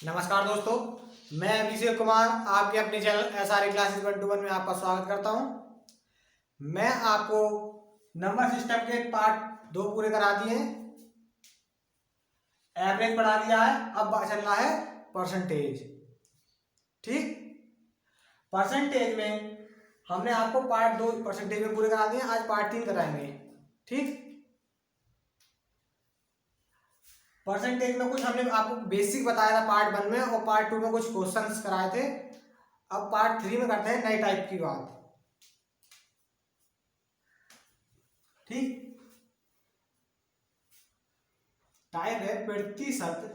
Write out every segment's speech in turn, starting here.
नमस्कार दोस्तों, मैं अभिषेक कुमार आपके अपने चैनल SRE क्लासेस 121 में आपका स्वागत करता हूं। मैं आपको नंबर सिस्टम के पार्ट 2 पूरे करा दिए हैं, एवरेज पढ़ा दिया है। अब चल रहा है परसेंटेज। ठीक, परसेंटेज में हमने आपको पार्ट 2 परसेंटेज में पूरे करा दिए, आज पार्ट 3 कराएंगे। ठीक, परसेंटेज में कुछ हमने आपको बेसिक बताया था पार्ट 1 में, और पार्ट 2 में कुछ क्वेश्चंस कराए थे। अब पार्ट 3 में करते हैं नए टाइप की बात। ठीक, टाइप है प्रतिशत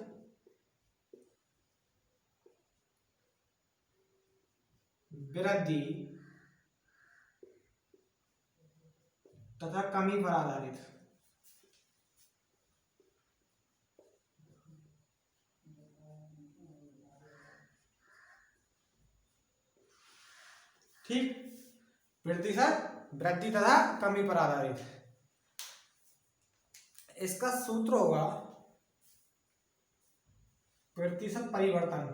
वृद्धि तथा कमी पर आधारित। ठीक, प्रतिशत वृद्धि तथा कमी पर आधारित। इसका सूत्र होगा प्रतिशत परिवर्तन।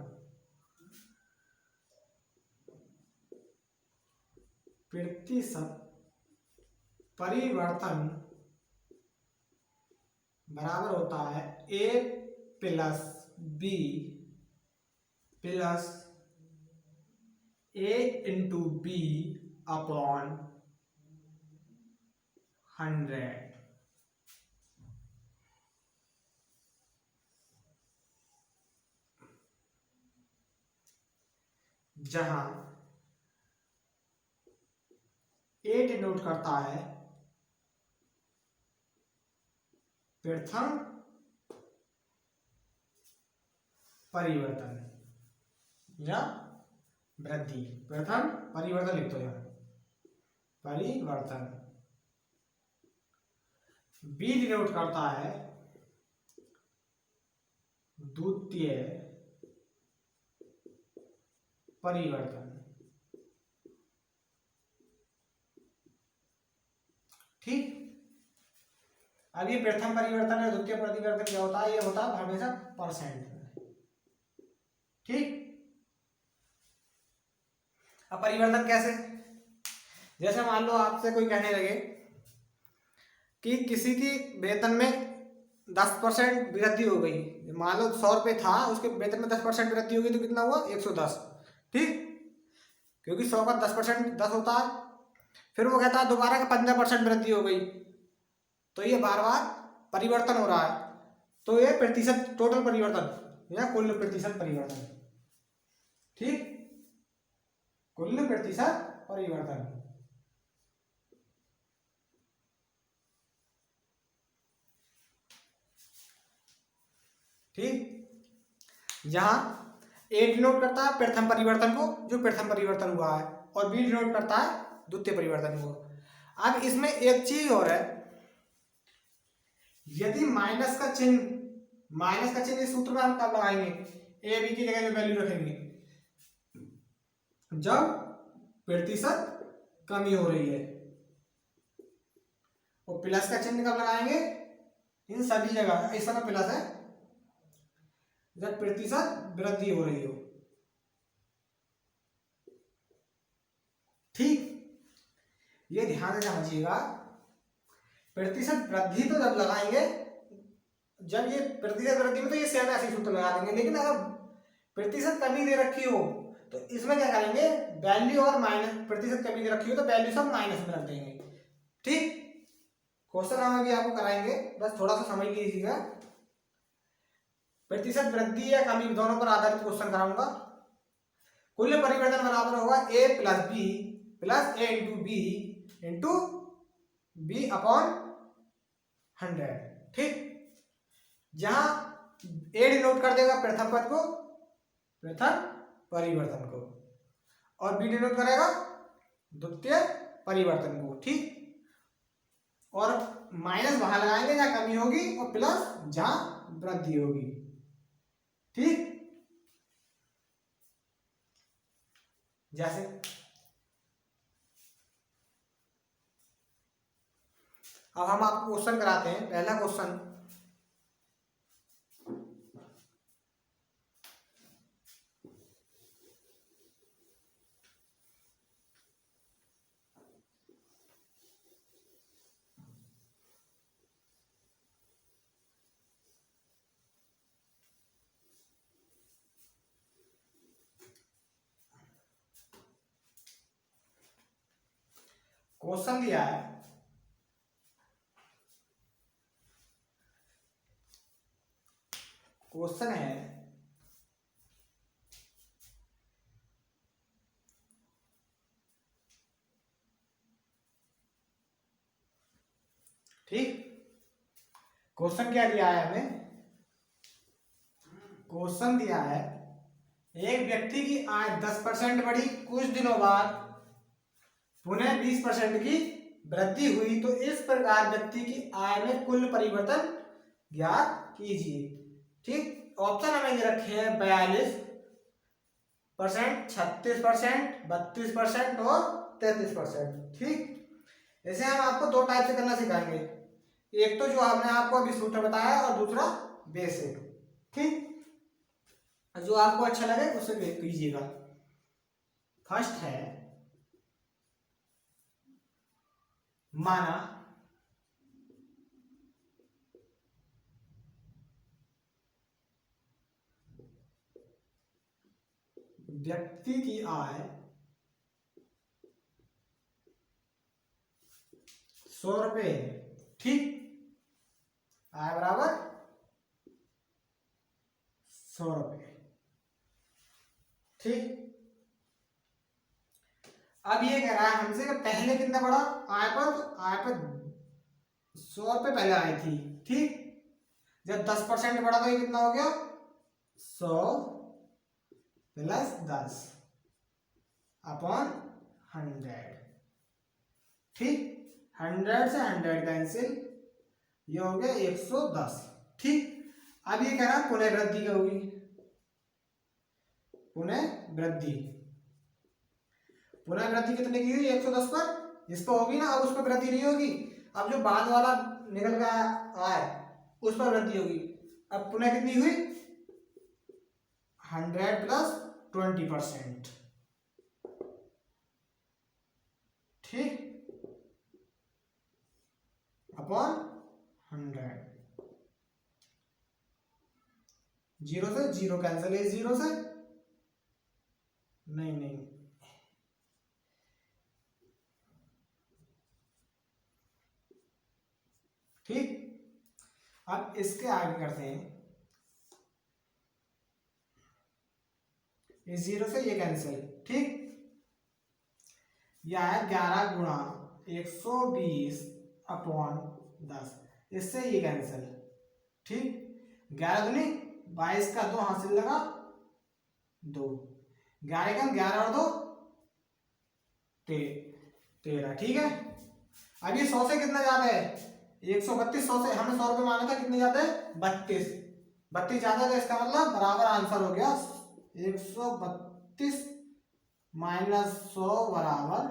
प्रतिशत परिवर्तन बराबर होता है A plus B plus A into B upon 100। जहां A डिनोट करता है प्रथम परिवर्तन या वृद्धि। प्रथम परिवर्तन लिख दो यहाँ, परिवर्तन। B डिनोट करता है द्वितीय परिवर्तन। ठीक, अब ये प्रथम परिवर्तन और द्वितीय परिवर्तन क्या होता है? ये होता है हमेशा परसेंट में। ठीक, अब परिवर्तन कैसे? जैसे मान लो आपसे कोई कहने लगे कि किसी की वेतन में 10% वृद्धि हो गई। मान लो 100 रुपये था, उसके वेतन में 10% वृद्धि हो गई तो कितना हुआ? 110। ठीक, क्योंकि 100 का 10% 10 होता है। फिर वो कहता है दोबारा का 15% वृद्धि हो गई, तो ये बार बार परिवर्तन हो रहा है। तो ये प्रतिशत टोटल परिवर्तन या कुल प्रतिशत परिवर्तन। ठीक, कुल प्रतिशत परिवर्तन। ठीक, जहां A डिनोट करता है प्रथम परिवर्तन को, जो प्रथम परिवर्तन हुआ है, और B डिनोट करता है द्वितीय परिवर्तन को। अब इसमें एक चीज और है, यदि माइनस का चिन्ह इस सूत्र में हम कब लगाएंगे? A B की जगह में वैल्यू रखेंगे जब प्रतिशत कमी हो रही है, और प्लस का चिन्ह कब लगाएंगे? इन सभी जगह इस समय प्लस है जब प्रतिशत वृद्धि हो रही हो। ठीक, ये ध्यान से समझिएगा, प्रतिशत वृद्धि तो जब लगाएंगे जब ये प्रतिशत वृद्धि में, तो ये सेम ऐसे सूत्र लगा देंगे। लेकिन अगर प्रतिशत कमी दे रखी हो तो इसमें क्या करेंगे? वैल्यू और माइनस, प्रतिशत कमी दे रखी हो तो वैल्यू सब माइनस में रख देंगे। ठीक, क्वेश्चन हम अभी आपको कराएंगे, बस थोड़ा सा समझ लीजिएगा। प्रतिशत वृद्धि या कमी दोनों पर आधारित क्वेश्चन कराऊंगा। कुल परिवर्तन बराबर होगा A plus B plus A into B into B upon 100। ठीक, जहां A डिनोट कर देगा प्रथम पद को, प्रथम परिवर्तन को, और B डिनोट करेगा द्वितीय परिवर्तन को। ठीक, और माइनस वहां लगाएंगे जहां कमी होगी, और प्लस जहां वृद्धि होगी। ठीक, जैसे अब हम आपको क्वेश्चन कराते हैं। पहला क्वेश्चन, क्वेश्चन दिया है, क्वेश्चन है ठीक। क्वेश्चन क्या दिया है हमें, क्वेश्चन दिया है एक व्यक्ति की आय 10% बढ़ी, कुछ दिनों बाद पुनः 20% की वृद्धि हुई, तो इस प्रकार व्यक्ति की आय में कुल परिवर्तन ज्ञात कीजिए। ठीक, ऑप्शन हमें ये रखे हैं 42%, 36%, 32% और 33%। ठीक, इसे हम आपको दो टाइप से करना सिखाएंगे, एक तो जो हमने आपको अभी सूत्र बताया और दूसरा बेसिक। ठीक, जो आपको अच्छा लगे उसे कीजिएगा। फर्स्ट है माना व्यक्ति की आय 100 रुपये है। ठीक, आय बराबर 100 रुपये। ठीक, अब ये कह रहा है हमसे कि पहले कितना बढ़ा आय पर, तो आय पर 100 रुपये पहले आई थी। ठीक, जब 10% बढ़ा तो ये कितना हो गया 100 प्लस 10 अपॉन 100। ठीक, 100 से 100 कैंसिल, ये हो गया 110। ठीक, अब ये कह रहा है पुनर्वृद्धि क्या होगी, पुनर्वृद्धि, पुनर्वृद्धि कितने की हुई 110 पर, इस पर होगी ना, अब उस पर वृद्धि नहीं होगी, अब जो बाद वाला निकल गया आय उस पर वृद्धि होगी। अब पुनः कितनी हुई 100 प्लस 20%। ठीक, अपॉन 100, 0 से 0 कैंसिल, है 0 से नहीं, ठीक। अब इसके आगे करते हैं, इस 0 से ये कैंसिल। ठीक, यह है 11 गुणा 120 अपॉन 10, इससे ये कैंसिल। ठीक, 11 दूनी 22 का 2 हासिल लगा 2, 11 का 11 और 2 13। ठीक है, अब ये 100 से कितना ज्यादा है 132, 100 से हमने 100 रुपये माना था, कितने ज्यादा है 32 ज्यादा है, तो इसका मतलब बराबर आंसर हो गया 132 माइनस 100 बराबर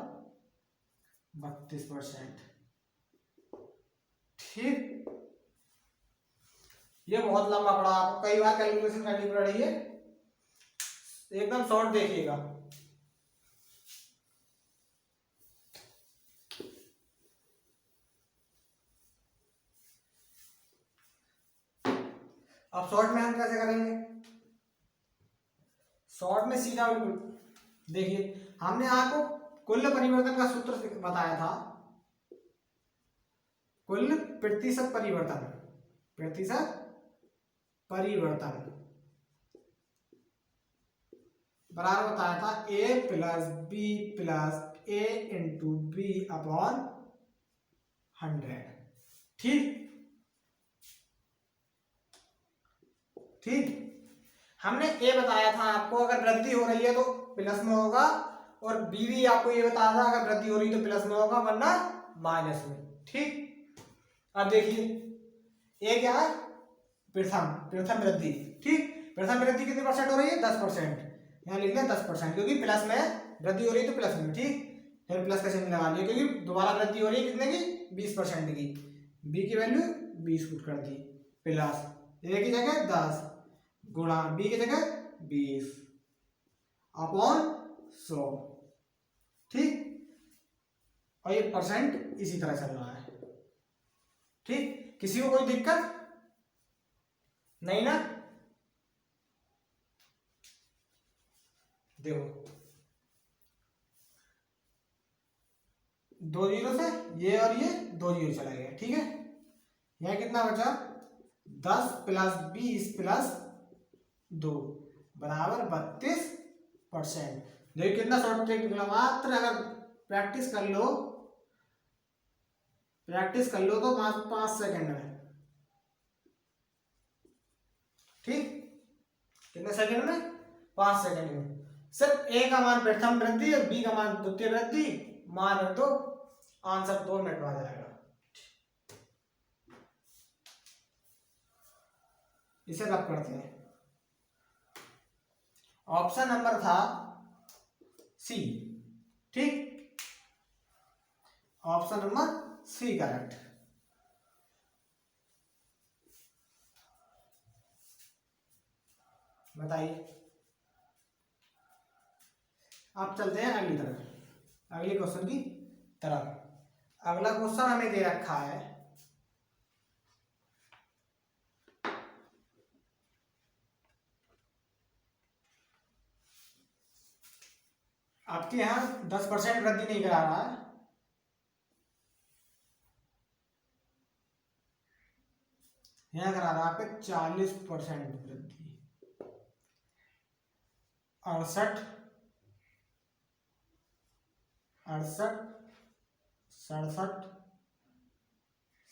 32%। ठीक, ये बहुत लंबा पड़ा, आपको कई बार कैलकुलेशन करनी पड़ रही है, एकदम शॉर्ट देखिएगा। अब शॉर्ट में हम कैसे करेंगे, शॉर्ट में सीधा बिल्कुल देखिए, हमने आपको कुल परिवर्तन का सूत्र बताया था, कुल प्रतिशत परिवर्तन, प्रतिशत परिवर्तन बराबर बताया था a plus B plus A into B upon 100। ठीक, ठीक, हमने ए बताया था आपको, अगर वृद्धि हो रही है तो प्लस में होगा, और बी भी आपको ये बताया था अगर वृद्धि हो रही है तो प्लस में होगा वरना माइनस में। ठीक, अब देखिए ए क्या है प्रथम वृद्धि। ठीक, प्रथम वृद्धि कितनी परसेंट हो रही है 10%, यहाँ लिख लें 10%, क्योंकि प्लस में वृद्धि हो रही है तो प्लस में। ठीक, फिर प्लस का चिन्ह लगा लिया, क्योंकि दोबारा वृद्धि हो रही है कितने की 20% की, बी की वैल्यू 20 पुट कर दी, प्लस ए की जगह 10 गुणा बी की जगह 20 अपॉन 100। ठीक, और ये परसेंट इसी तरह चल रहा है। ठीक, किसी को कोई दिक्कत नहीं ना, देखो दो जीरो से ये और ये दो जीरो चला गया, ठीक है। यहाँ कितना बचा, 10 प्लस 20 प्लस 2 बराबर 32%। देखिए कितना शॉर्ट ट्रिक निकला, मात्र अगर प्रैक्टिस कर लो, तो 5 सेकंड में, ठीक, कितने सेकंड में, 5 सेकंड में। सिर्फ ए का मान प्रथम वृद्धि और बी का मान द्वितीय वृद्धि मान रख दो, आंसर 2 मिनट में आ जाएगा। इसे रब करते हैं। ऑप्शन नंबर था सी, ठीक, ऑप्शन नंबर सी करेक्ट। बताइए, आप चलते हैं अगली तरफ, अगले क्वेश्चन की तरफ। अगला क्वेश्चन हमें दे रखा है, आपके यहाँ 10% वृद्धि नहीं करा रहा है, यहाँ करा रहा है आपके 40% वृद्धि। 68, 67,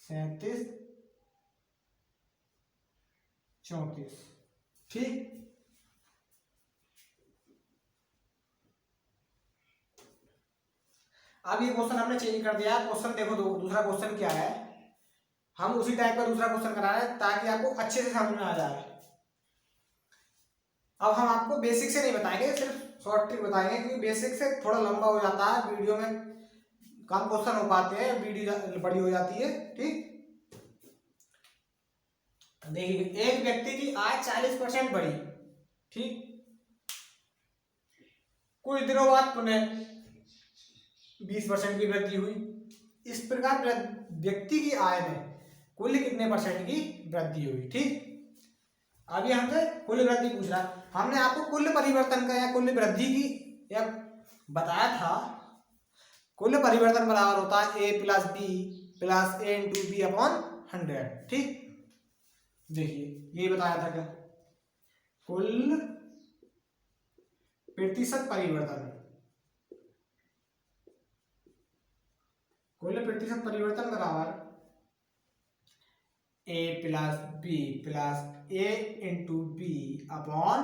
37, 34, ठीक। अब ये क्वेश्चन हमने चेंज कर दिया। क्वेश्चन देखो, दूसरा क्वेश्चन क्या है, हम उसी टाइप का दूसरा क्वेश्चन करा रहे हैं ताकि आपको अच्छे से समझ में आ जाए। अब हम आपको बेसिक से नहीं बताएंगे, सिर्फ शॉर्ट ट्रिक बताएंगे, क्योंकि बेसिक से थोड़ा लंबा हो जाता है, वीडियो में कम क्वेश्चन हो पाते हैं, वीडियो बड़ी हो जाती है, ठीक। देखिए, एक व्यक्ति की आय 40% बढ़ी, ठीक, कुछ दिनों बाद पुनः 20% की वृद्धि हुई। इस प्रकार व्यक्ति की आय में कुल कितने परसेंट की वृद्धि हुई, ठीक। अभी हमसे कुल वृद्धि पूछ रहा है, हमने आपको कुल परिवर्तन का या कुल वृद्धि की या बताया था, कुल परिवर्तन बराबर होता है ए plus B plus A into B upon 100, ठीक। देखिए ये बताया था क्या, कुल प्रतिशत परिवर्तन, कुल प्रतिशत परिवर्तन बराबर ए plus B plus A into B upon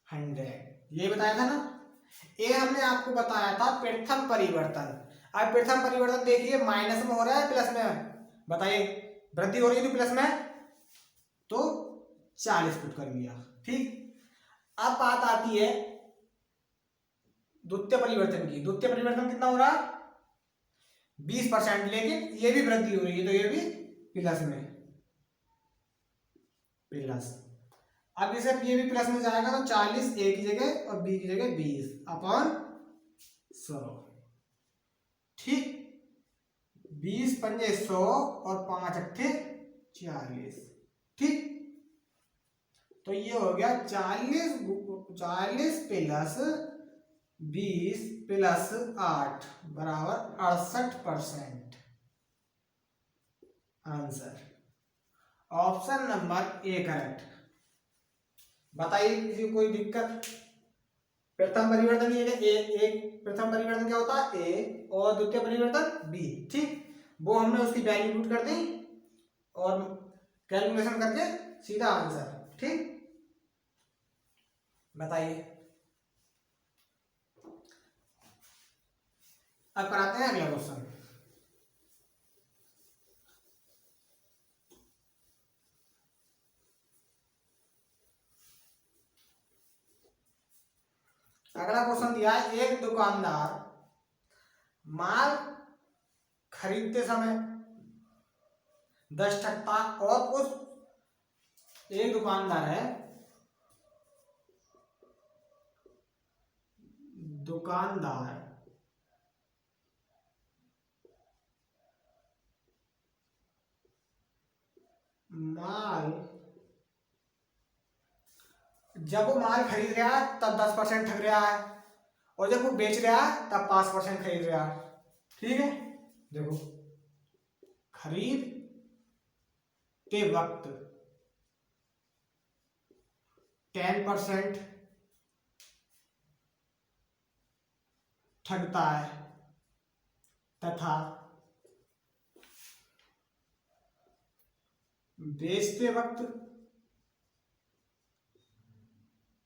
100, ये बताया था ना। ये हमने आपको बताया था प्रथम परिवर्तन। अब प्रथम परिवर्तन देखिए, माइनस में हो रहा है प्लस में, बताइए, वृद्धि हो रही थी प्लस में, तो 40 पुट कर लिया, ठीक। अब बात आती है द्वितीय परिवर्तन की। द्वितीय परिवर्तन कितना हो रहा है, 20%, लेकिन ये भी वृद्धि हो रही है, तो ये भी प्लस में, प्लस। अब इसे ये भी प्लस में जाएगा, तो 40 ए की जगह और बी की जगह 20 अपॉन 100, ठीक। 20 पंजे 100 और 5 अट्ठे 40, ठीक। तो ये हो गया 40 प्लस 20 प्लस 8 बराबर 68%। Answer option number A correct. बताइए किसी को कोई दिक्कत। प्रथम परिवर्तन ये एक प्रथम परिवर्तन क्या होता है, ए, और द्वितीय परिवर्तन बी, ठीक। वो हमने उसकी वैल्यू पुट कर दी और कैलकुलेशन करके सीधा आंसर, ठीक। बताइए, अब कराते हैं अगला क्वेश्चन। अगला क्वेश्चन दिया है, एक दुकानदार माल खरीदते समय 10% और उस एक दुकानदार है, दुकानदार माल, जब वो माल खरीद रहा है तब 10% ठग रहा है, और जब वो बेच रहा है तब 5% खरीद रहा है, ठीक है, देखो खरीद के वक्त 10% ठगता है तथा बेचते वक्त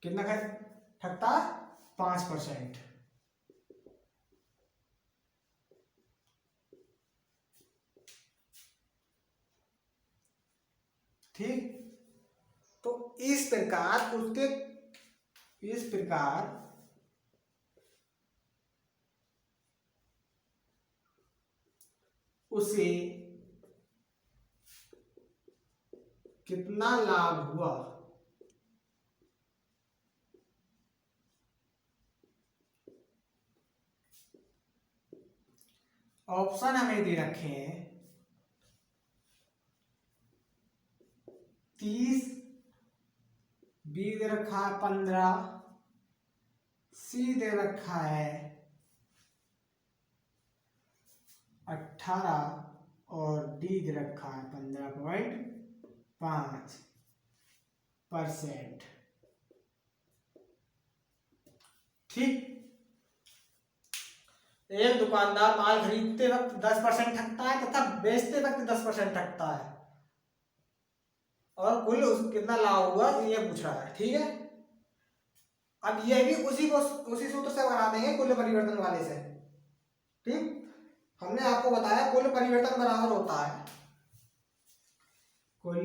कितना ठगता है? 5%। ठीक, तो इस प्रकार उसे कितना लाभ हुआ, ऑप्शन हमें दे रखे हैं 30, बी दे रखा है 15, सी दे रखा है 18 और डी दे रखा है 15.5%। ठीक, एक दुकानदार माल खरीदते वक्त 10% ठगता है तथा बेचते वक्त 10% ठगता है और कुल कितना लाभ हुआ ये पूछ रहा है। ठीक है, अब ये भी उसी सूत्र से बना देंगे कुल परिवर्तन वाले से। ठीक, हमने आपको बताया कुल परिवर्तन बराबर होता है कुल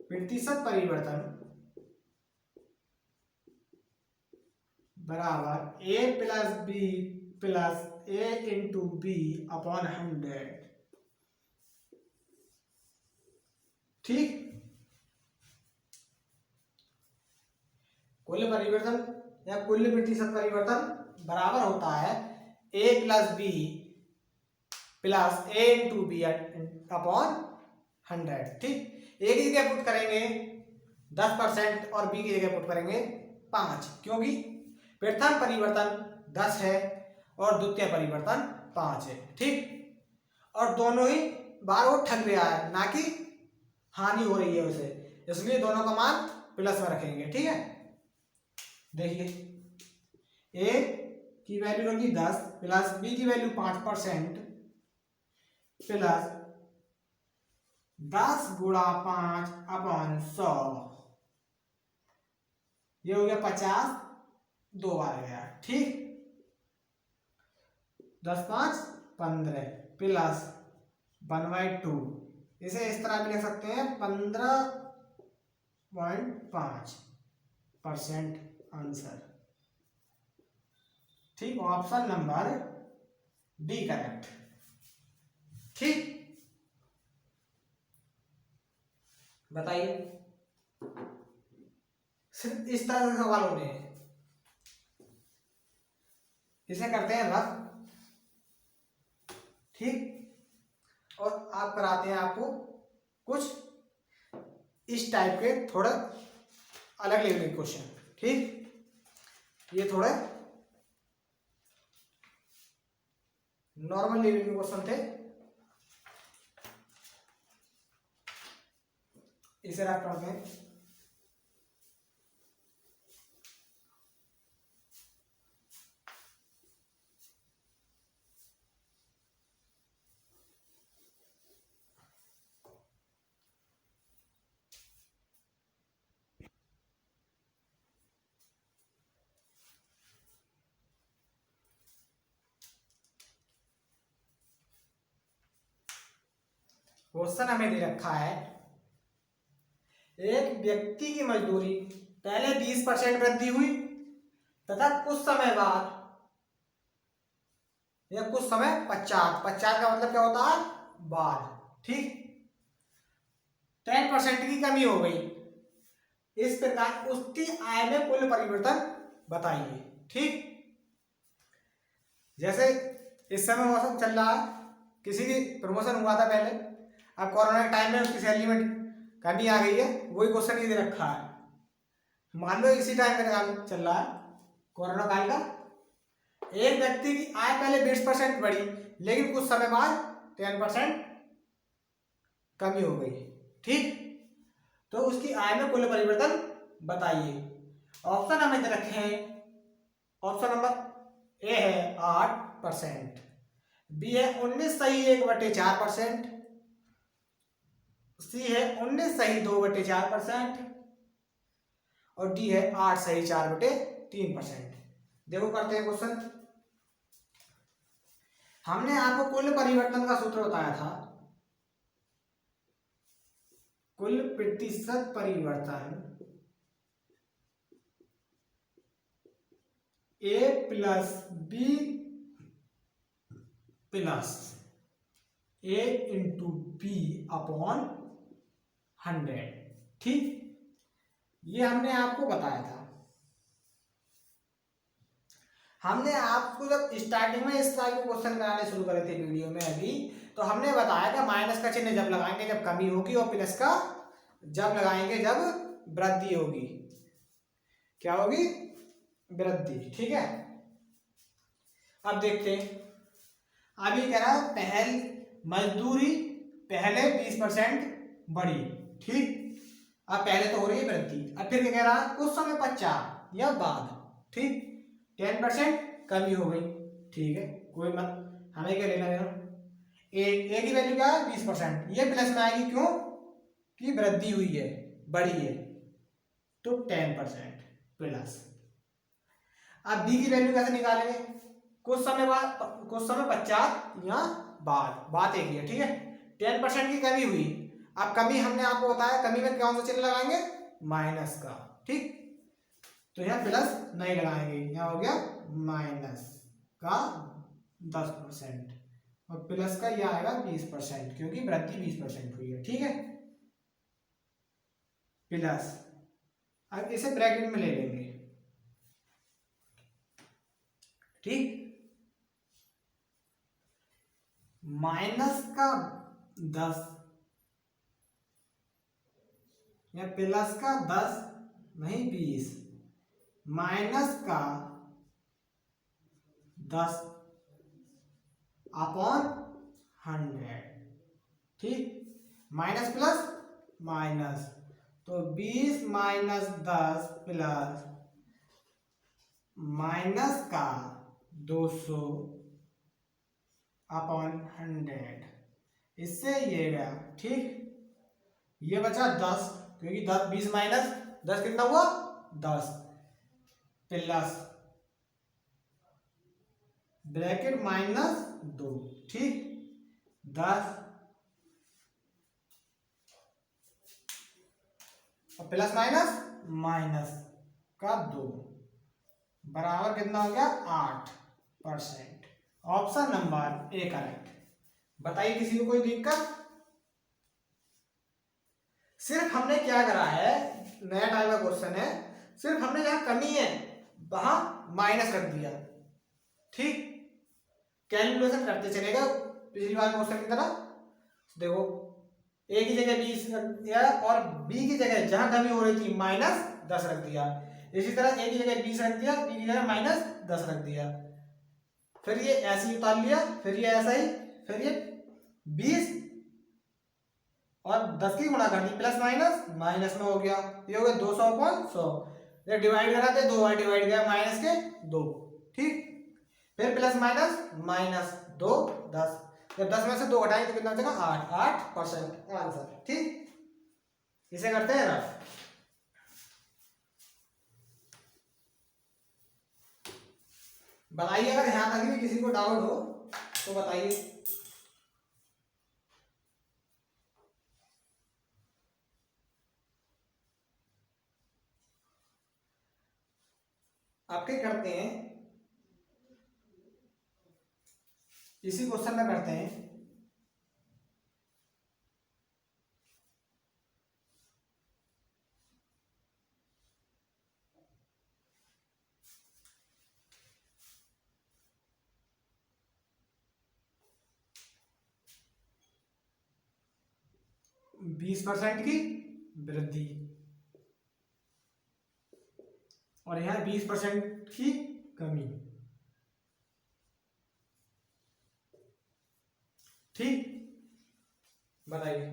प्रतिशत परिवर्तन बराबर a plus B plus a into B upon 100। ठीक, कुल परिवर्तन या कुल प्रतिशत परिवर्तन बराबर होता है a plus B plus a into B upon 100। ठीक, a की जगह पुट करेंगे 10% और b की जगह पुट करेंगे 5, क्योंकि प्रथम परिवर्तन 10 है और द्वितीय परिवर्तन 5 है। ठीक, और दोनों ही बार वो ठग रहा है ना कि हानि हो रही है उसे, इसलिए दोनों का मान प्लस में रखेंगे। ठीक है, देखिए a की वैल्यू होगी 10 प्लस b की वैल्यू 5% प्लस 10 गुणा 5 अपॉन 100, ये हो गया 50, 2 बार गया। ठीक, 10 5 15 प्लस 1/2, इसे इस तरह भी लिख सकते हैं 15.5% आंसर। ठीक, ऑप्शन नंबर डी करेक्ट। ठीक, बताइए, सिर्फ इस तरह से सवाल होने हैं, इसे करते हैं रफ। ठीक, और आप कराते हैं आपको कुछ इस टाइप के थोड़ा अलग लेवल के क्वेश्चन। ठीक, ये थोड़े नॉर्मल लेवल के क्वेश्चन थे, इसे रफ करते हैं। क्वेश्चन हमें दे रखा है एक व्यक्ति की मजदूरी पहले 20% वृद्धि हुई तथा कुछ समय बाद या कुछ समय 50 का मतलब क्या होता है? बाद। ठीक, 10% की कमी हो गई, इस प्रकार उसकी आय में कुल परिवर्तन बताइए। ठीक, जैसे इस समय मौसम चल रहा है, किसी की प्रमोशन हुआ था पहले, अब कोरोना के टाइम में उसकी सैलरी में कमी आ गई है, वही क्वेश्चन ये दे रखा है। मान लो इसी टाइम का काम चल रहा है कोरोना काल का, एक व्यक्ति की आय पहले 20% बढ़ी, लेकिन कुछ समय बाद 10% कमी हो गई, ठीक। तो उसकी आय में कुल परिवर्तन बताइए। ऑप्शन हमें दे रखे हैं, ऑप्शन नंबर ए है 8%, बी है 19 सही 1/4%, सी है 19 सही 2/4%, और डी है 8 सही 4/3%। देखो करते हैं क्वेश्चन। हमने आपको कुल परिवर्तन का सूत्र बताया था, कुल प्रतिशत परिवर्तन ए plus B plus A into B upon 100, ठीक। ये हमने आपको बताया था। हमने आपको जब स्टार्टिंग में इस टाइप के क्वेश्चन कराने शुरू करे थे वीडियो में अभी, तो हमने बताया था माइनस का चिन्ह जब लगाएंगे जब कमी होगी, और प्लस का जब लगाएंगे जब वृद्धि होगी। क्या होगी? वृद्धि, ठीक है। अब देखते हैं, अभी कह रहा है पहल मजदूरी पहले 20% बढ़ी, ठीक। अब पहले तो हो रही है वृद्धि, अब फिर क्या कह रहा है? कुछ समय पश्चात या बाद, ठीक, 10% कमी हो गई, ठीक है। कोई मत, हमें क्या लेना देना, ए की वैल्यू क्या है? 20%, ये प्लस में आएगी, क्यों कि वृद्धि हुई है, बढ़ी है, तो 10% प्लस। अब बी की वैल्यू कैसे निकालेंगे? कुछ समय बाद, कुछ समय पश्चात या बाद, बात एक ही है, ठीक है। 10% की कमी हुई, अब कमी हमने आपको बताया, कमी में कौन सा चिन्ह लगाएंगे? माइनस का, ठीक। तो यहाँ प्लस नहीं लगाएंगे, यहाँ हो गया माइनस का 10%, और प्लस का यह आएगा 20%, क्योंकि वृद्धि 20% हुई है, ठीक है। प्लस, अब इसे ब्रैकेट में ले लेंगे, ठीक। माइनस का 10 या प्लस का 10 नहीं 20, माइनस का 10 अपॉन 100, ठीक। माइनस प्लस माइनस, तो 20 माइनस 10 प्लस माइनस का 200 अपॉन 100, इससे ये गया, ठीक। ये बचा 10, क्योंकि 10 20 माइनस 10 कितना हुआ? 10, प्लस ब्रैकेट माइनस 2, ठीक, 10 और प्लस माइनस माइनस का 2 बराबर कितना हो गया? 8%। Option number A correct. बताइए किसी को कोई दिक्कत? सिर्फ हमने क्या करा है, नया टाइप का क्वेश्चन है, सिर्फ हमने जहां कमी है वहां माइनस रख दिया, ठीक। कैलकुलेशन करते चलेगा पिछली बार क्वेश्चन की तरह। देखो ए की जगह 20 रख दिया, और बी की जगह जहां कमी हो रही थी -10 रख दिया। इसी तरह ए की जगह 20 रख दिया, बी की जगह -10 रख दिया, फिर ये ऐसे ही उतार लिया, फिर ये ऐसा ही, फिर ये 20 और 10 की गुणा कर दी, प्लस माइनस माइनस में हो गया, ये हो गया 200 अपॉन 100। ये डिवाइड करा दे, 2 बार डिवाइड किया माइनस के 2, ठीक। फिर प्लस माइनस माइनस 2 10, जब 10 में से 2 घटाएंगे तो कितना बचेगा? 8% आंसर, ठीक। इसे करते हैं रफ। बताइए अगर यहाँ तक भी किसी को डाउट हो तो बताइए। आपके करते हैं, इसी क्वेश्चन में करते हैं। बीस % की वृद्धि और यहाँ 20% की कमी। ठीक, बताइए।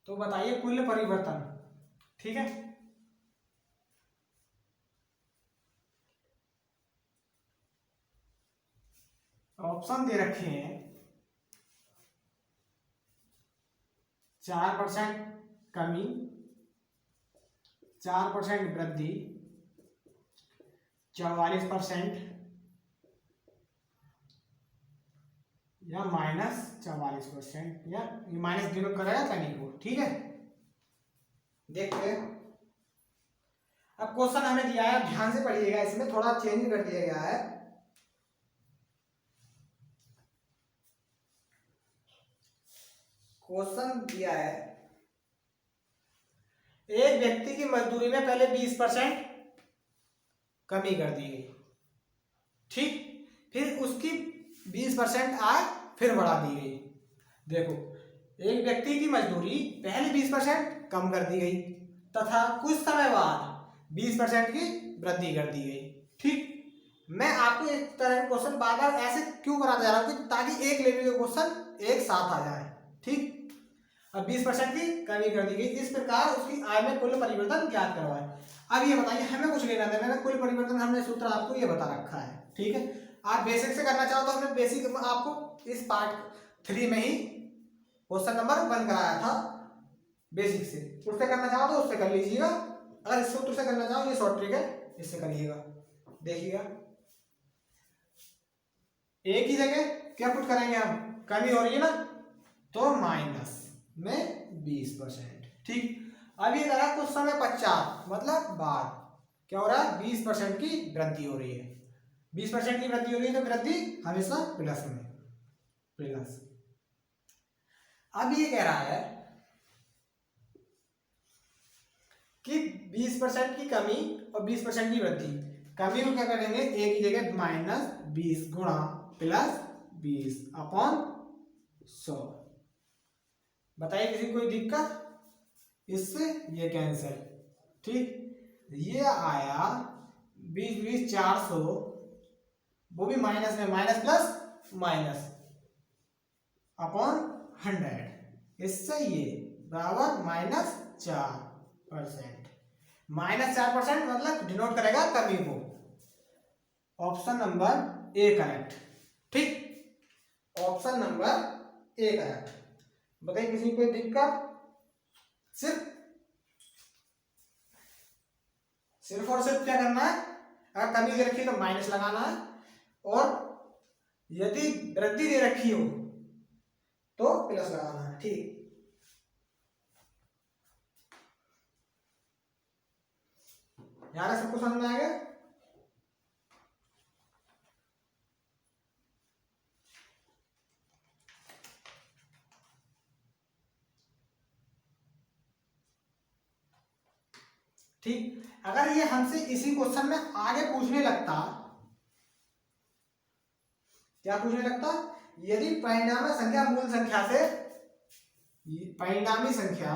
तो बताइए कुल परिवर्तन। ठीक है, ऑप्शन दे रखे हैं 4% कमी, 4% वृद्धि, 44% या -44%, या माइनस डिनोट करेगा कमी को। ठीक है, देखते हैं। अब क्वेश्चन हमें दिया है, ध्यान से पढ़िएगा, इसमें थोड़ा चेंज कर दिया गया है। क्वेश्चन दिया है एक व्यक्ति की मजदूरी में पहले 20% कमी कर दी गई, ठीक, फिर उसकी 20% आय फिर बढ़ा दी गई। देखो, एक व्यक्ति की मजदूरी पहले 20% कम कर दी गई तथा कुछ समय बाद 20% की वृद्धि कर दी गई। ठीक, मैं आपको एक तरह के क्वेश्चन बार बार ऐसे क्यों कराता जा रहा हूँ, ताकि एक लेवल के क्वेश्चन एक साथ आ जाए। ठीक, अब 20% की कमी कर दी गई, इस प्रकार उसकी आय में कुल परिवर्तन ज्ञात करवाए। अब ये बताइए, हमें कुछ लेना देना है, कुल परिवर्तन हमने सूत्र आपको ये बता रखा है। ठीक है, आप बेसिक से करना चाहो तो हमने बेसिक आपको इस पार्ट 3 में ही क्वेश्चन नंबर 1 कराया था बेसिक से, उससे करना चाहो तो उससे कर लीजिएगा। अगर इस सूत्र से करना चाहो, ये शॉर्ट ट्रिक है, इससे करिएगा। देखिएगा, एक ही जगह क्या पुट करेंगे हम, कमी हो रही है ना, तो माइनस में 20%। ठीक, अब ये करा कुछ समय पश्चात, मतलब बाद क्या हो रहा है, 20% की वृद्धि हो रही है। 20% की वृद्धि हो रही है तो वृद्धि हमेशा प्लस में, प्लस। अब ये कह रहा है कि 20% की कमी और 20% की वृद्धि, कमी को क्या करेंगे, एक ही जगह -20 गुणा +20 अपॉन 100। बताइए किसी कोई दिक्कत, इससे ये कैंसिल। ठीक, ये आया 20 20 400, वो भी माइनस में, माइनस प्लस माइनस अपॉन 100, इससे ये बराबर -4%। -4% मतलब डिनोट करेगा कमी को। Option number A correct. ठीक, ऑप्शन नंबर ए करेक्ट। बताइए किसी को कोई दिक्कत, सिर्फ और सिर्फ क्या करना है, अगर कमी दे रखी है तो माइनस लगाना है, और यदि वृद्धि दे रखी हो तो प्लस लगाना है। ठीक, यार सबको समझ में आ गया। ठीक, अगर ये हमसे इसी क्वेश्चन में आगे पूछने लगता, क्या पूछने लगता, यदि परिणामी संख्या मूल संख्या से, परिणामी संख्या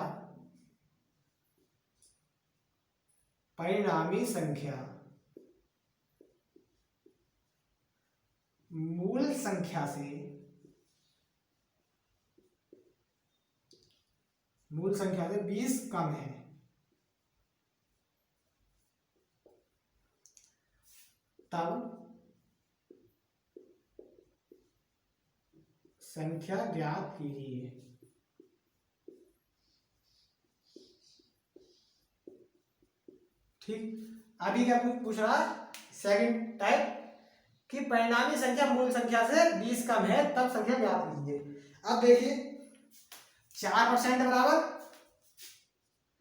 मूल संख्या से 20 कम है, तब संख्या ज्ञात कीजिए। ठीक, अभी क्या पूछ रहा है, सेकंड टाइप, कि परिणामी संख्या मूल संख्या से 20 कम है तब संख्या ज्ञात कीजिए। अब देखिए 4% बराबर,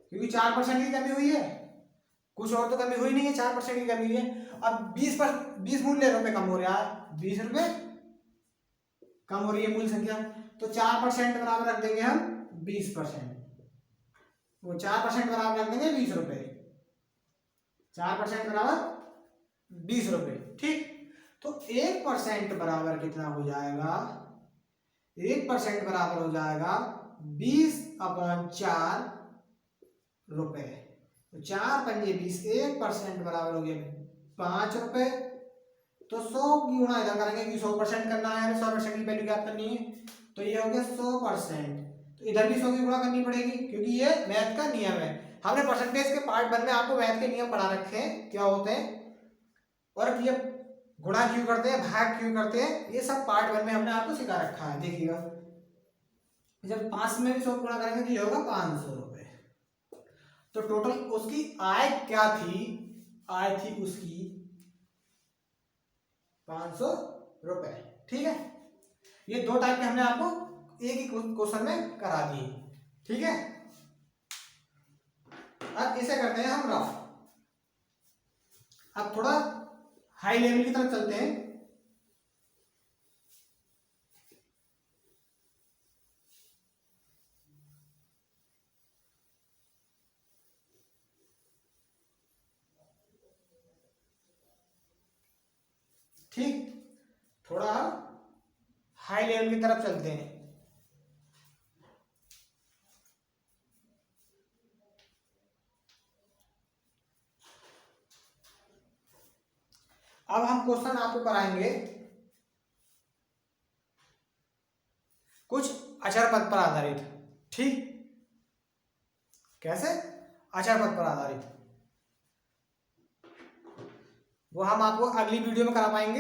क्योंकि 4% की कमी हुई है, कुछ और तो कमी हुई नहीं है, 4% की कमी हुई है। अब 20 मूल्य रुपए कम हो रहा है, 20 रुपए कम हो रही है मूल संख्या, तो 4% बराबर रख देंगे हम 20%, वो 4% बराबर रख देंगे 20 रुपए, 4% बराबर 20 रुपए। ठीक, तो 1% बराबर कितना हो जाएगा, 1% बराबर हो जाएगा 20/4 रुपए। तो 4×5 = 20, 1% बराबर हो गया 5 रुपए। तो 100 की गुणा इधर करेंगे क्योंकि 100% करना है, 100% की वैल्यू ज्ञात करनी है। तो ये हो गया 100%। तो इधर भी 100 की गुणा करनी पड़ेगी क्योंकि ये मैथ का नियम है। हमने परसेंटेज के पार्ट 1 में आपको मैथ के नियम पढ़ा रखे हैं क्या होते हैं और ये गुणा क्यों करते हैं, भाग क्यों करते हैं, ये सब पार्ट 1 में हमने आपको सिखा रखा है। देखिएगा जब 5 में भी 100 गुणा करेंगे तो ये होगा 500 रुपए। तो टोटल उसकी आय क्या थी, आय थी उसकी 500 रुपए। ठीक है, ये 2 टाइप के हमने आपको एक ही क्वेश्चन में करा दिए। ठीक है, अब इसे करते हैं हम रफ। अब थोड़ा हाई लेवल की तरफ चलते हैं। ठीक, थोड़ा हाई लेवल की तरफ चलते हैं। अब हम क्वेश्चन आपको कराएंगे कुछ अचर पद पर आधारित। ठीक, कैसे, अचर पद पर आधारित, वो हम आपको अगली वीडियो में करा पाएंगे।